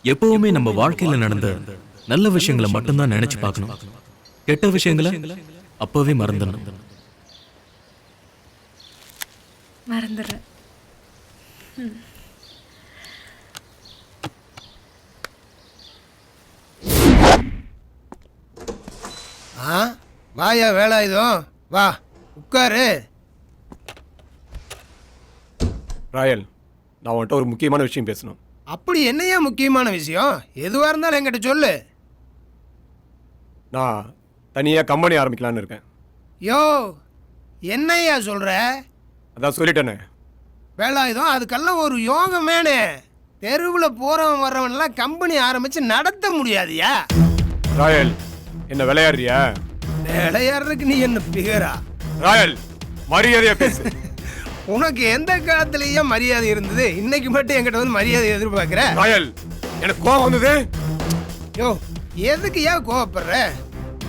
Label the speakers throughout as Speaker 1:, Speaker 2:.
Speaker 1: எப்பவுமே நம்ம வாழ்க்கையில நடந்த நல்ல விஷயங்களை மட்டும்தான் நினைச்சு பார்க்கணும். கெட்ட விஷயங்களை அப்பவே மறந்துடணும்.
Speaker 2: மறந்துடுறேன்.
Speaker 3: வாயா வேலாயுதம், வா உட்காரு.
Speaker 4: ராயல், நான் உன்கிட்ட ஒரு முக்கியமான விஷயம் பேசணும்.
Speaker 3: அப்படி என்னையா முக்கியமான விஷயம்? எதுவாக இருந்தாலும் என்கிட்ட சொல்லு.
Speaker 4: நான் தனியாக கம்பெனி ஆரம்பிக்கலான்னு இருக்கேன்.
Speaker 3: யோ, என்னையா சொல்கிற?
Speaker 4: அதான் சொல்லிட்டேனே
Speaker 3: வேலாயுதம், அதுக்கெல்லாம் ஒரு யோகம் வேணே. தெருவில் போகிறவன் வர்றவன்லாம் கம்பெனி ஆரம்பித்து நடத்த முடியாதியா?
Speaker 4: ராயல், என்ன விளையாடுறியா?
Speaker 3: விளையாடுறதுக்கு நீ என்ன பிகரா?
Speaker 4: ராயல், மரியாதையா பேசு.
Speaker 3: உனக்கு எந்த காலத்துலயே மரியாதை இருந்தது? இன்னைக்கு மட்டும் என்கிட்ட வந்து மரியாதை எதிர்பார்க்கிற?
Speaker 4: ராயல், எனக்கு கோவம் வந்தது.
Speaker 3: யோ, எதுக்கு ஏன் கோவப்படுற?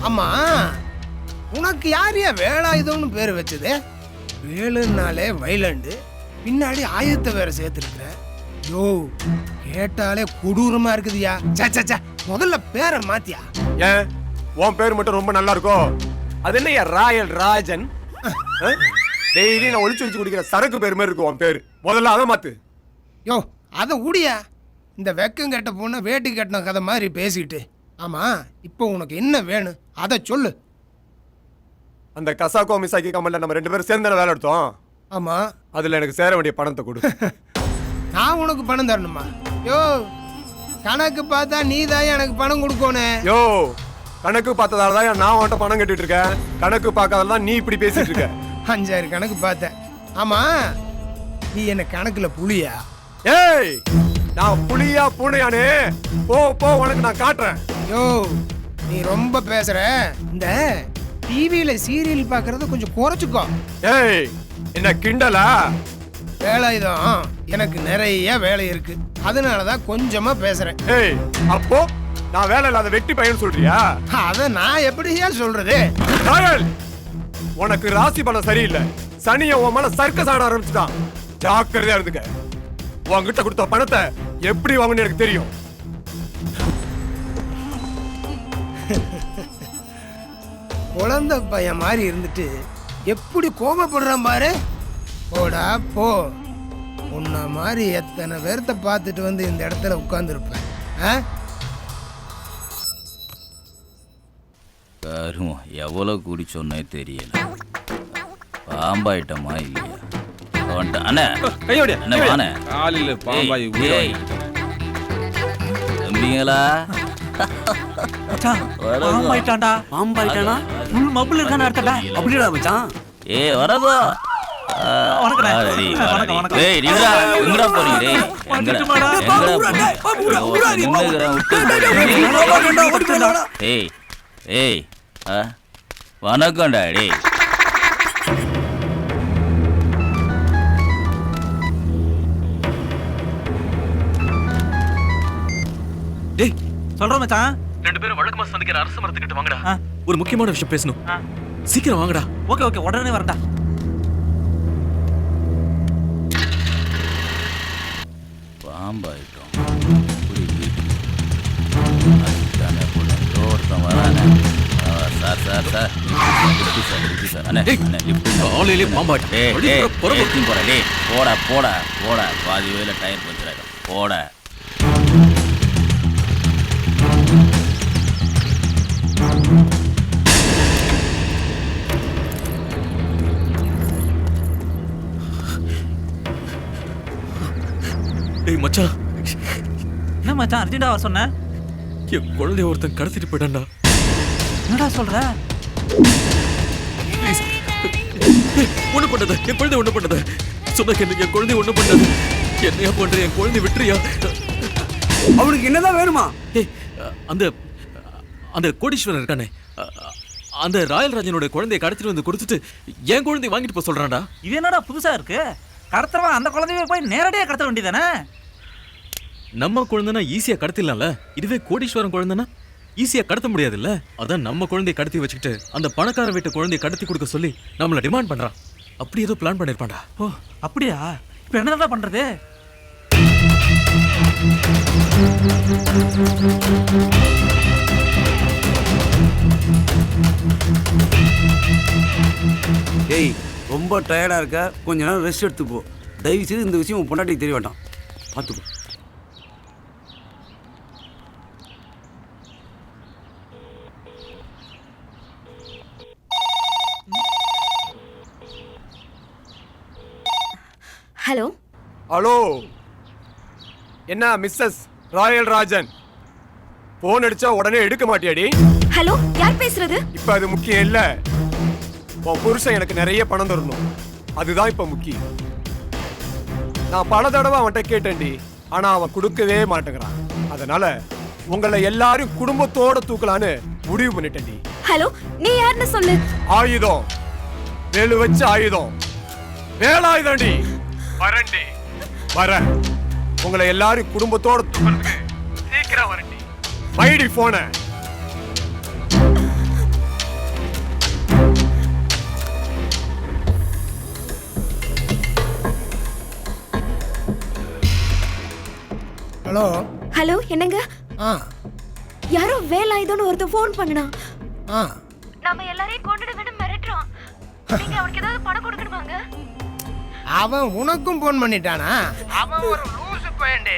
Speaker 3: ஆமா, உனக்கு யாரையா வேலாயுதம்னு பேர் வச்சது? வேலுன்னாலே வைலண்டு, பின்னாடி ஆயுதத்தை வேற சேர்த்துருக்குற. யோ, கேட்டாலே கொடூரமா இருக்குதுயா. சச்சா, முதல்ல பேரை மாத்தியா.
Speaker 4: ஏன் உன் பேர் மட்டும் ரொம்ப நல்லா இருக்கும்? அது என்ன ராயல் ராஜன்? டெய்லி நான் ஒளிச்சு குடிக்கிற சரக்கு பேர் மாதிரி இருக்கும் உன் பேர். முதல்ல அதை மாத்து.
Speaker 3: யோ, அதை ஊடியா. இந்த வெக்கம் கட்ட பொண்ணை வேட்டி கட்டின கதை மாதிரி பேசிட்டு. ஆமா, இப்போ உனக்கு என்ன வேணும் அதை சொல்லு.
Speaker 4: அந்த கசாக்கோ மிசாக்கி கம்பெனில நம்ம 2 பேரும் சேர்ந்து வேலை எடுத்தோம்.
Speaker 3: ஆமா,
Speaker 4: அதுல எனக்கு சேர வேண்டிய பணத்தை கொடு.
Speaker 3: நான் உனக்கு பணம் தரணுமா? யோ, கணக்கு பார்த்தா நீ தான் எனக்கு பணம் கொடுக்கணும்.
Speaker 4: யோ, கணக்கு பார்த்ததால தான் நான் உன்கிட்ட பணம் கட்டிட்டு இருக்கேன். கணக்கு பார்க்காததால தான் நீ இப்படி பேசிட்டு இருக்க.
Speaker 3: 5,000 கணக்கு பார்த்தேன். ஆமா, நீ என்ன கணக்குல புலியா?
Speaker 4: ஏய், நான் புலியா பூனையானே? போ போ, உனக்கு நான் காட்டுறேன்.
Speaker 3: யோ, நீ ரொம்ப பேசுற. இந்த டிவியில சீரியல் பார்க்கறத கொஞ்சம் குறைச்சுக்கோ.
Speaker 4: ஏய், என்ன கிண்டலா?
Speaker 3: வேலாயுதம், எனக்கு நிறைய வேலை இருக்கு, அதனாலதான் கொஞ்சமா பேசுறேன்.
Speaker 4: ஏய், அப்போ நான் வேலை இல்லாத வெட்டி பையன் சொல்றியா?
Speaker 3: அத நான் எப்படியா சொல்றது?
Speaker 4: ராயல், உனக்கு ராசி பலம் சரியில்லை. சனிய உன் மேல சர்க்கஸ் ஆட ஆரம்பிச்சுட்டான். ஜாக்கிரதையா இருந்துக்க. உன்கிட்ட கொடுத்த பணத்தை எப்படி வாங்கணும்னு எனக்கு தெரியும்.
Speaker 3: குழந்தை பையன் மாதிரி இருந்துட்டு எப்படி கோபப்படுறான் பாரு. போடா போ. உன்ன மாதிரி எத்தனை பேர்த்த பார்த்துட்டு வந்து இந்த இடத்துல உட்கார்ந்துருப்பேன்.
Speaker 5: கருமம், எவ்வளோ குடிச்சோன்னே தெரியல. பாம்பாயிட்டமா இல்லையா? அண்ணே, என்ன வானே
Speaker 6: காலையில பாம்பாய்
Speaker 5: தம்பிங்களா?
Speaker 7: பாம்பாயிட்டான்டா. பாம்பாயிட்டானா? ஃபுல் மப்புல இருக்கானே அர்த்தடா. அப்படிடா மச்சான்.
Speaker 5: ஏய், வரதோ. ஏய், நீங்கடா எங்கடா போறீங்க? டேய், ஏய் ஏய், வணக்கம்டா. டேய்,
Speaker 1: டேய்,
Speaker 7: சொல்றேன் மச்சான்.
Speaker 1: 2 பேரும் வழக்கமா சந்திக்கிற அரச மரத்துக்கிட்ட வாங்கடா. ஒரு முக்கியமான விஷயம் பேசணும். சீக்கிரம் வாங்கடா.
Speaker 7: ஓகே ஓகே, உடனே வரடா.
Speaker 5: பாம்பாயிட்டோம். ஒருத்தன் வரானே. Sir sir sir, lift sir, lift sir. அண்ணே அண்ணே, லிஃப்ட்
Speaker 1: ஆலையிலே பாம்பாயிட்டோம்.
Speaker 5: போறேன். டேய், போடா போடா போடா. பாதி வேலை டயர் பஞ்சராயிடும். போடா.
Speaker 1: டேய் மச்சான்,
Speaker 7: என்ன மச்சான் அர்ஜென்ட்டா வர சொன்ன?
Speaker 1: என் குழந்தைய ஒருத்தன் கடத்திட்டு போயிட்டான்டா.
Speaker 7: என்னடா சொல்ற?
Speaker 1: ஒண்ணு பண்ணது என் குழந்தை, ஒண்ணு பண்ணது சொன்ன என் குழந்தை ஒண்ணு பண்ணது. என்னையா பண்ற? என் குழந்தை விட்டுறியா?
Speaker 7: அவனுக்கு என்னதான் வேணுமா?
Speaker 1: ஏய், அந்த அந்த கோடீஸ்வரன் இருக்கானே, அந்த ராயல் ராஜனோட குழந்தைய கடத்திட்டு வந்து கொடுத்துட்டு என் குழந்தைய வாங்கிட்டு போக சொல்றான்டா.
Speaker 7: இது என்னடா புதுசா இருக்கு? கடத்துறவன் அந்த குழந்தைய போய் நேரடியாக கடத்த வேண்டியதானே?
Speaker 1: நம்ம குழந்தைனா ஈஸியா கடத்திடலாம்ல. இதுவே கோடீஸ்வரன் குழந்தைனா ஈஸியா கடத்த முடியாதுல்ல. அதான் நம்ம குழந்தைய கடத்தி வச்சுக்கிட்டு அந்த பணக்கார வீட்டு குழந்தைய கடத்தி கொடுக்க சொல்லி நம்மள டிமாண்ட் பண்றான். அப்படி ஏதோ பிளான் பண்ணிருப்பான்டா.
Speaker 7: ஓ அப்படியா? இப்போ என்னதான் பண்றது? ஏய் ரொம்ப டயர்டாக இருக்க கொஞ்ச நேரம் ரெஸ்ட் எடுத்து போ. தயவு செய்து இந்த விஷயம் உன் பொண்டாட்டிக்கு தெரிய வேண்டாம். பார்த்துக்கோ.
Speaker 2: ஹலோ
Speaker 4: ஹலோ, என்ன மிஸ்ஸஸ் ராயல் ராஜன்? போன் அடிச்சா உடனே எடுக்க மாட்டியாடி?
Speaker 2: ஹலோ, யார் பேசுறது?
Speaker 4: இப்ப அது முக்கியம் இல்ல. உன் புருஷன் எனக்கு நிறைய பணம் தரணும், அதுதான் இப்ப முக்கியம். நான் பல தடவை அவன்கிட்ட கேட்டேன்டி, ஆனா அவன் கொடுக்கவே மாட்டேங்கிறான். அதனால உங்களை எல்லாரும் குடும்பத்தோட தூக்கலான்னு முடிவு பண்ணிட்டேன்டி.
Speaker 2: ஹலோ, நீ யாருன்னு சொல்லு.
Speaker 4: ஆயுதம், வேலு வச்ச ஆயுதம், வேலாயுதம்டி. வரண்டி, வரேன். உங்களை எல்லாரும் குடும்பத்தோட தூக்கிறதுக்கு சீக்கிரம் வரண்டி. வைடி போன.
Speaker 3: ஹலோ.
Speaker 2: ஹலோ, என்னங்க?
Speaker 3: ஆ
Speaker 2: யாரோ வேலாயுதம்னு ஒருத்தன் ஃபோன் பண்ணனா.
Speaker 3: ஆ
Speaker 2: நாம எல்லாரையும் கொண்டுட வேணும் மிரட்டுறான். நீங்க அவனுக்கு ஏதாவது பணம் கொடுக்கணுமாங்க?
Speaker 3: அவன் உனக்கும் போன் பண்ணிட்டானா? அவன் ஒரு லூசு பையன்டே.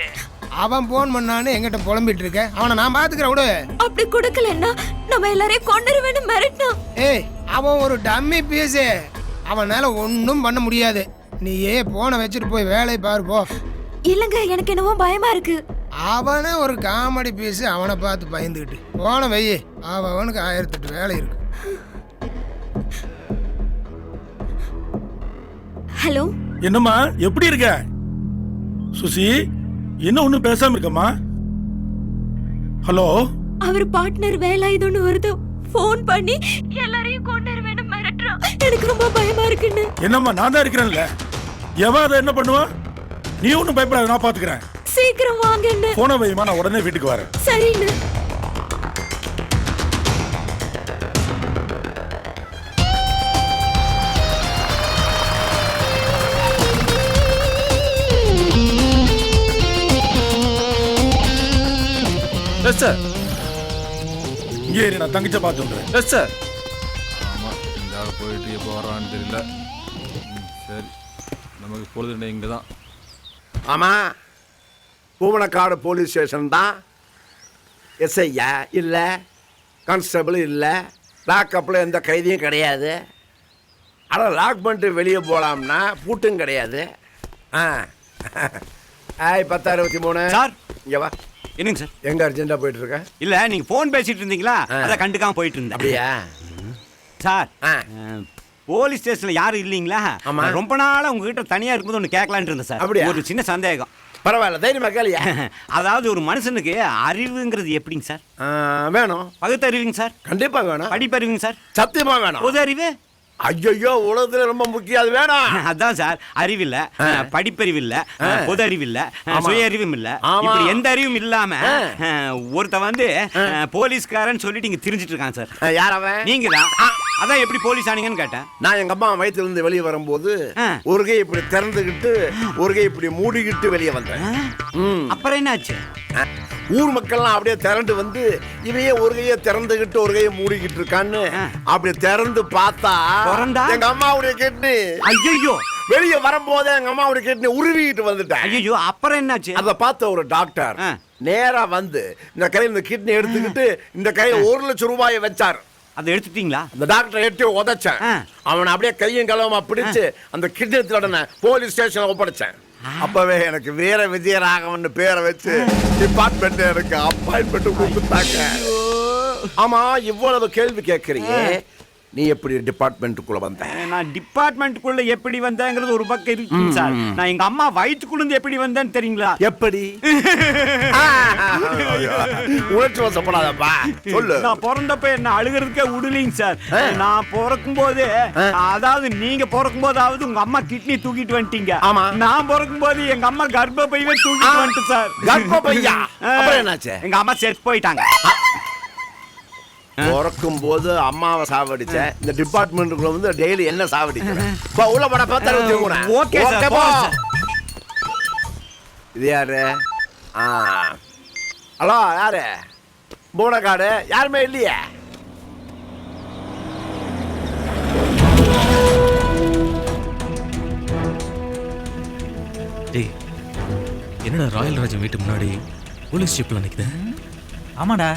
Speaker 3: அவன் போன் பண்ணான்னு எங்கிட்ட புலம்பிட்டு இருக்க. அவனை நான் பாத்துக்கிறேன் விடு.
Speaker 2: அப்படி கொடுக்கலன்னா நம்ம எல்லாரையும் கொண்டுட வேணும் மிரட்டுறான்.
Speaker 3: ஏய், அவன் ஒரு டம்மி பீஸு. அவனால ஒன்றும் பண்ண முடியாது. நீயே போனை வச்சுட்டு போய் வேலையை பாரு போ.
Speaker 2: இல்லங்க, எனக்கு என்னவோ பயமா இருக்கு.
Speaker 3: அவனே ஒரு காமெடி பீஸு. அவனை பார்த்து பயந்துக்கிட்டு போன வெய்யி. அவனுக்கு 1008 வேலை இருக்கு.
Speaker 2: ஹலோ.
Speaker 6: என்னம்மா, எப்படி இருக்க? சுசி, என்ன ஒண்ணும் பேசாம இருக்கம்மா? ஹலோ.
Speaker 2: அவர் பார்ட்னர் வேலாயுதம்னு ஒருத்தன் ஃபோன் பண்ணி எல்லாரையும் கொண்டுட வேணும் மிரட்டுறான். எனக்கு ரொம்ப பயமா இருக்குன்னு.
Speaker 6: என்னம்மா, நான் தான் இருக்கிறேன்ல. எவன் அதை என்ன பண்ணுவான்? நீ ஒன்றும் பயப்படாத, நான் பாத்துக்கிறேன்.
Speaker 2: சீக்கிரம் வாங்கன்னு.
Speaker 6: போன வைமா, நான் உடனே வீட்டுக்கு வரேன்.
Speaker 2: சரின்னு.
Speaker 1: Yes sir.
Speaker 6: இங்கே இரு, நான் தங்கச்ச பார்த்து வந்துடுறேன்.
Speaker 1: Yes sir.
Speaker 8: ஆமாம், இந்த ஆள் போயிட்டு எப்போ வரான்னு தெரியல. சரி, நமக்கு பொழுது இங்கே தான்.
Speaker 9: ஆமாம், பூவனக்காடு போலீஸ் ஸ்டேஷன் தான். எஸ்ஐயா இல்லை, கான்ஸ்டபிள் இல்லை, லாக்கப்பில் எந்த கைதியும் கிடையாது. ஆனால் லாக் பண்ணிட்டு வெளியே போகலாம்னா பூட்டும் கிடையாது. ஆ 1063
Speaker 7: சார்.
Speaker 9: இங்கே வா.
Speaker 7: என்னங்க சார்?
Speaker 9: எங்கே அர்ஜென்ட்டாக போயிட்டு இருக்க?
Speaker 7: இல்லை, நீங்கள் ஃபோன் பேசிட்டு இருந்தீங்களா, அதை கண்டுக்காம போயிட்டு இருந்தேன்.
Speaker 9: அப்படியா?
Speaker 7: சார்,
Speaker 9: ஆ
Speaker 7: போலீஸ் ஸ்டேஷனில் யாரும் இல்லைங்களா?
Speaker 9: ஆமா.
Speaker 7: நான் ரொம்ப நாளாக உங்ககிட்ட தனியாக இருக்கும்போது ஒன்று கேட்கலான்ட்டு இருந்தேன் சார்.
Speaker 9: அப்படியா?
Speaker 7: ஒரு சின்ன சந்தேகம்.
Speaker 9: பரவாயில்ல, தைரியமா கேளியா?
Speaker 7: அதாவது ஒரு மனுஷனுக்கு அறிவுங்கிறது எப்படிங்க சார்?
Speaker 9: வேணும்.
Speaker 7: பகுத்தறிவுங்க சார்?
Speaker 9: கண்டிப்பாக வேணும்.
Speaker 7: படிப்பறிவுங்க சார்?
Speaker 9: சத்தியமாக வேணும்.
Speaker 7: பொது அறிவு?
Speaker 9: ஐயோ, உலகத்துல ரொம்ப முக்கியம், அது வேணும்.
Speaker 7: அதான் சார், அறிவில்ல, படிப்பறிவு இல்ல, பொது அறிவு இல்ல,
Speaker 9: ஆமா.
Speaker 7: சுய அறிவும் இல்ல,
Speaker 9: ஆமா.
Speaker 7: இப்படி எந்த அறிவும் இல்லாம ஒருத்த வந்து போலீஸ்காரன் சொல்லிட்டு இங்க திரிஞ்சிட்டு இருக்கான் சார்.
Speaker 9: யார் அவன்?
Speaker 7: நீங்க தான். அதான் எப்படி போலீஸ் ஆனீங்கன்னு கேட்டேன்.
Speaker 9: நான் எங்க அம்மா வயித்துல இருந்து வெளியே வரும்போது ஒரு கை இப்படி திறந்துகிட்டு ஒரு கை இப்படி மூடிக்கிட்டு வெளியே வந்தேன்.
Speaker 7: அப்புறம் என்னாச்சு?
Speaker 9: ஊர் மக்கள்லாம் அப்படியே திரண்டு வந்து இவையே ஒரு கையை திறந்துகிட்டு ஒரு கையை மூடிக்கிட்டு இருக்கான்னு அப்படி திறந்து பார்த்தா எங்க அம்மாவுடைய கிட்னி.
Speaker 7: ஐயோ,
Speaker 9: வெளியே வரும்போது எங்க அம்மாவுடைய கிட்னி உருவிக்கிட்டு வந்துட்டேன்.
Speaker 7: ஐயோ, அப்புறம் என்னாச்சு?
Speaker 9: அதை பார்த்த ஒரு டாக்டர் நேரா வந்து இந்த கையில இந்த கிட்னி எடுத்துக்கிட்டு இந்த கையில 1 லட்சம் ரூபாயை வச்சாரு.
Speaker 7: அதை எடுத்துட்டீங்களா?
Speaker 9: அந்த டாக்டர் எட்டி உதைச்சேன். அவனை அப்படியே கையும் களவுமா பிடிச்சு அந்த கிட்னி உடனே போலீஸ் ஸ்டேஷன்ல ஒப்படைச்சேன். அப்பவே எனக்கு வீர விஜயராகவன் பேரை வச்சு டிபார்ட்மெண்ட் எனக்கு அப்பாயின்மெண்ட் கொடுத்தாங்க. ஆமா, இவ்வளவு கேள்வி கேட்கறீங்க, நீ எப்படி டிபார்ட்மெண்ட்டுக்குள்ள வந்த?
Speaker 7: நான் டிபார்ட்மெண்ட்டுக்குள்ள எப்படி வந்தேங்கிறது ஒரு பக்கம் இருக்கு சார். நான் எங்க அம்மா வயிற்றுக்குள்ள இருந்து எப்படி வந்தேன்னு தெரியுங்களா?
Speaker 9: எப்படி? உணர்ச்சி வசப்படாதப்பா, சொல்லு.
Speaker 7: நான் பிறந்தப்ப என்ன அழுகிறதுக்கே விடலீங்க சார். நான் பிறக்கும் போது, அதாவது நீங்க பிறக்கும் போதாவது உங்க அம்மா கிட்னி தூக்கிட்டு வந்துட்டீங்க.
Speaker 9: ஆமா.
Speaker 7: நான் பிறக்கும் போது எங்க அம்மா கர்ப்பப்பையவே தூக்கிட்டு வந்துட்டு சார்.
Speaker 9: கர்ப்பப்பையா? அப்புறம் என்னாச்சு?
Speaker 7: எங்க அம்மா செத்து போயிட்டாங்க.
Speaker 9: பிறக்கும் போது அம்மாவை சாவடிச்ச, இந்த டிபார்ட்மெண்ட்டுக்குள்ள வந்து டெய்லி என்ன சாவடிச்ச? உள்ள பட பார்த்து
Speaker 7: ஓகே சார்.
Speaker 9: இது யாரு? ஹலோ யாரு பூனக்காடு யாருமே இல்லையே.
Speaker 1: டேய் என்னடா ராயல் ராஜன் வீட்டு முன்னாடி போலீஸ் ஜீப்ல நிக்குது?
Speaker 10: ஆமாடா.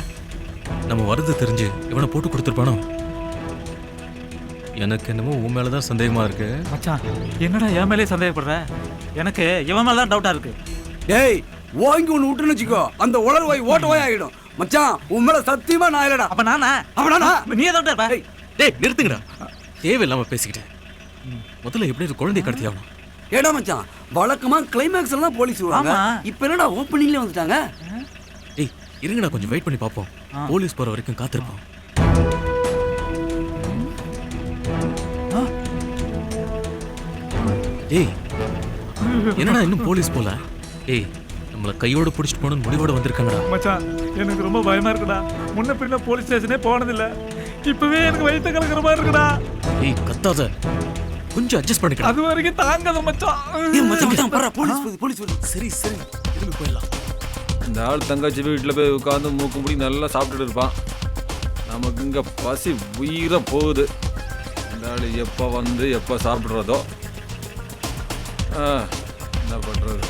Speaker 1: நம்ம வரது தெரிஞ்சு இவனை போட்டு கொடுத்துருப்பானோ? எனக்கு என்னமோ உன் மேலதான் சந்தேகமா இருக்கு.
Speaker 10: மச்சான் என்னடா என் மேலே சந்தேகப்படுற? எனக்கு இவன் மேல தான் டவுட்டா இருக்கு.
Speaker 11: டேய் வாங்கி ஒன்று விட்டுன்னு வச்சுக்கோ, அந்த உலர் வாய் ஓட்ட வாய் ஆகிடும். மச்சான் உன் மேல சத்தியமா நான் இல்லடா.
Speaker 10: அப்ப நானா?
Speaker 11: அவனானா?
Speaker 10: நீ டவுட்டா இருப்ப.
Speaker 1: டேய் நிறுத்துங்கடா, தேவையில்லாம பேசிக்கிட்டேன். முதல்ல எப்படி ஒரு குழந்தைய கடத்தி ஆகணும்.
Speaker 11: ஏடா மச்சான், வழக்கமா கிளைமேக்ஸ் எல்லாம் போலீஸ் வருவாங்க.
Speaker 10: ஆமா.
Speaker 11: இப்போ என்னடா ஓப்பனிங்ல வந்துட்டாங்க?
Speaker 1: டேய் இருங்கடா, கொஞ்சம் வெயிட் பண்ணி பார்ப்போம். போலீஸ் போற வரைக்கும் காத்திருப்போம். டேய் என்னடா இன்னும் போலீஸ் போல? டேய் நம்மள கையோட புடிச்சிட்டு போகணும்னு முடிவோட வந்திருக்காங்கடா.
Speaker 10: மச்சான் எனக்கு ரொம்ப பயமா இருக்குடா. முன்ன பின்ன போலீஸ் ஸ்டேஷனே போனதில்ல. இப்பவே எனக்கு வயிற்று கலக்கிற மாதிரி இருக்குடா.
Speaker 1: டேய் கத்தாத, கொஞ்சம் அட்ஜஸ்ட் பண்ணிக்கடா.
Speaker 10: அது வரைக்கும் தாங்காத மச்சான்.
Speaker 11: ஏய் மச்சான் மச்சான் பாரு, போலீஸ் வருது, போலீஸ் வருது.
Speaker 1: சரி சரி திரும்பி போயிடலாம்.
Speaker 8: இந்த ஆள் தங்கச்சி வீட்டில் போய் உட்காந்து மூக்கு முடி நல்லா சாப்பிட்டுட்டு இருப்பான். நமக்கு இங்கே பசி உயிரை போகுது. இந்த ஆள் எப்போ வந்து எப்போ சாப்பிட்றதோ என்ன பண்ணுறது?